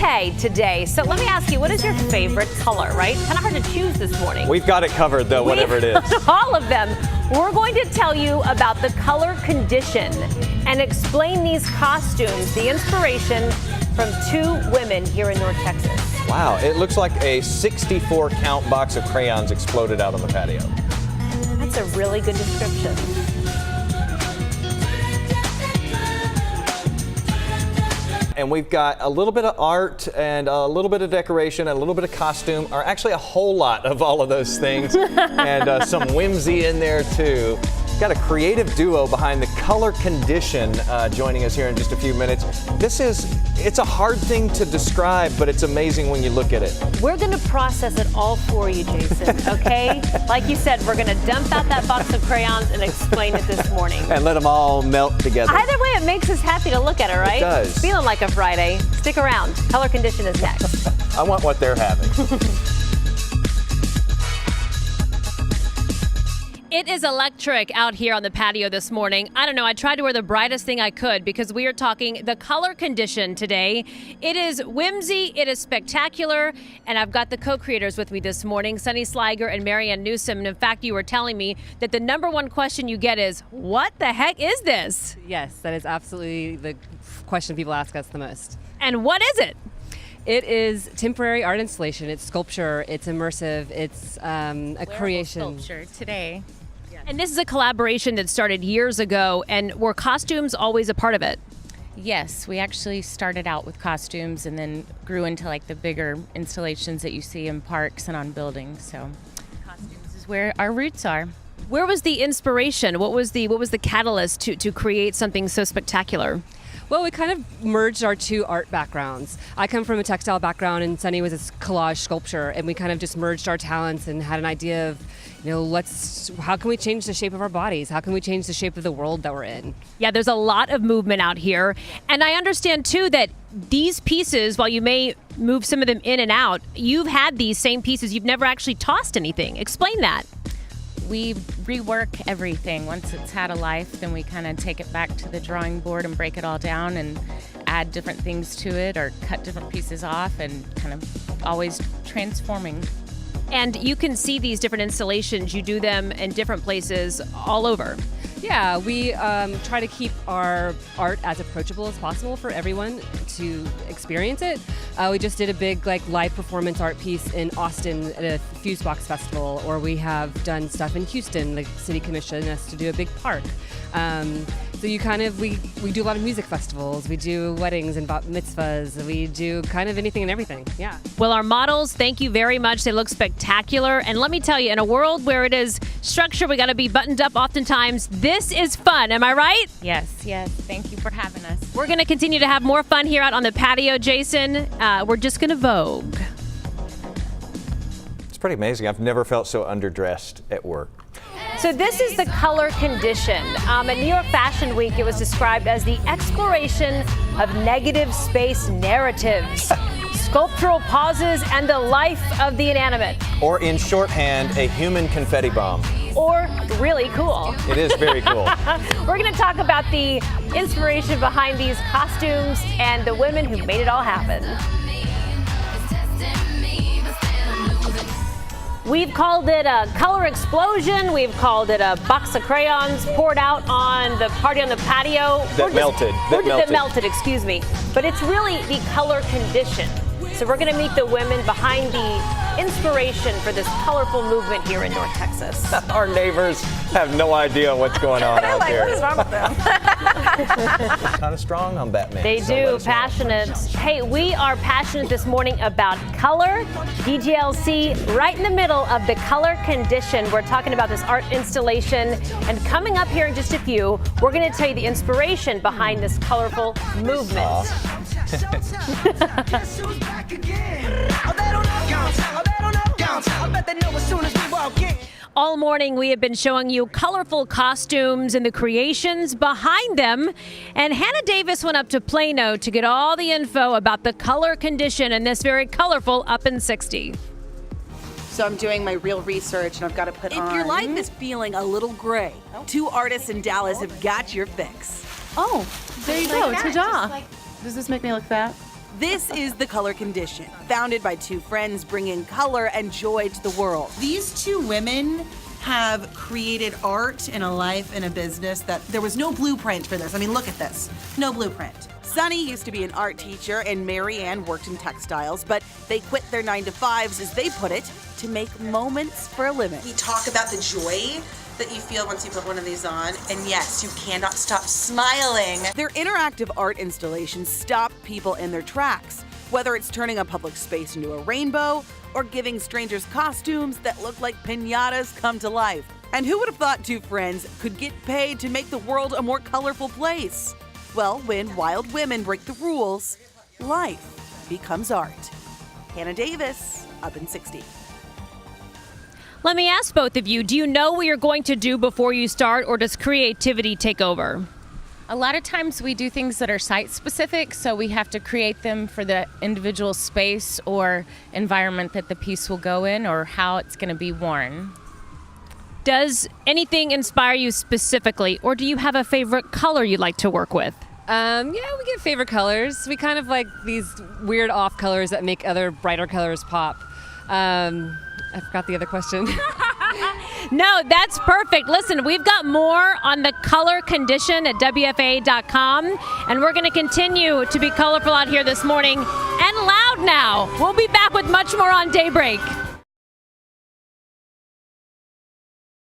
latte today. So let me ask you, what is your favorite color, right? Kind of hard to choose this morning. We've got it covered, though, whatever it is. All of them. We're going to tell you about the color condition and explain these costumes, the inspiration from two women here in North Texas. Wow, it looks like a 64 count box of crayons exploded out on the patio. That's a really good description. And we've got a little bit of art and a little bit of decoration and a little bit of costume, or actually a whole lot of all of those things, and some whimsy in there too. Got a creative duo behind the color condition joining us here in just a few minutes. It's a hard thing to describe, but it's amazing when you look at it. We're going to process it all for you, Jason, okay? Like you said, we're going to dump out that box of crayons and explain it this morning. And let them all melt together. Either way, it makes us happy to look at it, right? It does. Feeling like a Friday. Stick around. Color condition is next. I want what they're having. It is electric out here on the patio this morning. I don't know, I tried to wear the brightest thing I could because we are talking the color condition today. It is whimsy, it is spectacular, and I've got the co-creators with me this morning, Sunny Sliger and Marianne Newsom. And in fact, you were telling me that the number one question you get is, what the heck is this? Yes, that is absolutely the question people ask us the most. And what is it? It is temporary art installation. It's sculpture. It's immersive. It's a creation. Sculpture today. And this is a collaboration that started years ago, and were costumes always a part of it? Yes, we actually started out with costumes and then grew into like the bigger installations that you see in parks and on buildings. So costumes is where our roots are. Where was the inspiration? What was the catalyst to create something so spectacular? Well, we kind of merged our two art backgrounds. I come from a textile background, and Sunny was a collage sculpture, and we kind of just merged our talents and had an idea of, how can we change the shape of our bodies? How can we change the shape of the world that we're in? Yeah, there's a lot of movement out here. And I understand, too, that these pieces, while you may move some of them in and out, you've had these same pieces. You've never actually tossed anything. Explain that. We rework everything. Once it's had a life, then we kind of take it back to the drawing board and break it all down and add different things to it or cut different pieces off and kind of always transforming. And you can see these different installations. You do them in different places all over. Yeah, we try to keep our art as approachable as possible for everyone to experience it. We just did a big live performance art piece in Austin at a Fusebox Festival, or we have done stuff in Houston. The city commissioned us to do a big park. So we do a lot of music festivals. We do weddings and bat mitzvahs. We do kind of anything and everything. Yeah. Well, our models, thank you very much. They look spectacular. And let me tell you, in a world where it is structured, we got to be buttoned up oftentimes. This is fun. Am I right? Yes. Thank you for having us. We're going to continue to have more fun here out on the patio, Jason. We're just going to vogue. It's pretty amazing. I've never felt so underdressed at work. So this is the color condition. At New York Fashion Week, it was described as the exploration of negative space narratives, sculptural pauses, and the life of the inanimate. Or in shorthand, a human confetti bomb. Or really cool. It is very cool. We're going to talk about the inspiration behind these costumes and the women who made it all happen. We've called it a color explosion. We've called it a box of crayons poured out on the party on the patio. That melted, excuse me. But it's really the color condition. So we're going to meet the women behind the inspiration for this colorful movement here in North Texas. Our neighbors have no idea what's going on out there. What is wrong with them? Kind of strong on Batman. They do, passionate. Hey, we are passionate this morning about color. DGLC right in the middle of the color condition. We're talking about this art installation. And coming up here in just a few, we're going to tell you the inspiration behind this colorful movement. All morning, we have been showing you colorful costumes and the creations behind them. And Hannah Davis went up to Plano to get all the info about the color condition in this very colorful Up in 60. So I'm doing my real research, and I've got to put on. If your life is feeling a little gray, two artists in Dallas have got your fix. Oh, there you go. Ta-da. Does this make me look fat? This is The Color Condition, founded by two friends bringing color and joy to the world. These two women have created art and a life and a business that there was no blueprint for this. I mean, look at this. No blueprint. Sunny used to be an art teacher and Mary Ann worked in textiles, but they quit their 9-to-5s, as they put it, to make moments for a living. We talk about the joy that you feel once you put one of these on, and yes, you cannot stop smiling. Their interactive art installations stop people in their tracks, whether it's turning a public space into a rainbow or giving strangers costumes that look like piñatas come to life. And who would have thought two friends could get paid to make the world a more colorful place? Well, when wild women break the rules, life becomes art. Hannah Davis, Up in 60. Let me ask both of you, do you know what you're going to do before you start, or does creativity take over? A lot of times we do things that are site specific, so we have to create them for the individual space or environment that the piece will go in or how it's going to be worn. Does anything inspire you specifically, or do you have a favorite color you'd like to work with? Yeah, we get favorite colors. We kind of like these weird off colors that make other brighter colors pop. I forgot the other question. No, that's perfect. Listen, we've got more on the color condition at WFA.com, and we're going to continue to be colorful out here this morning and loud now. We'll be back with much more on Daybreak.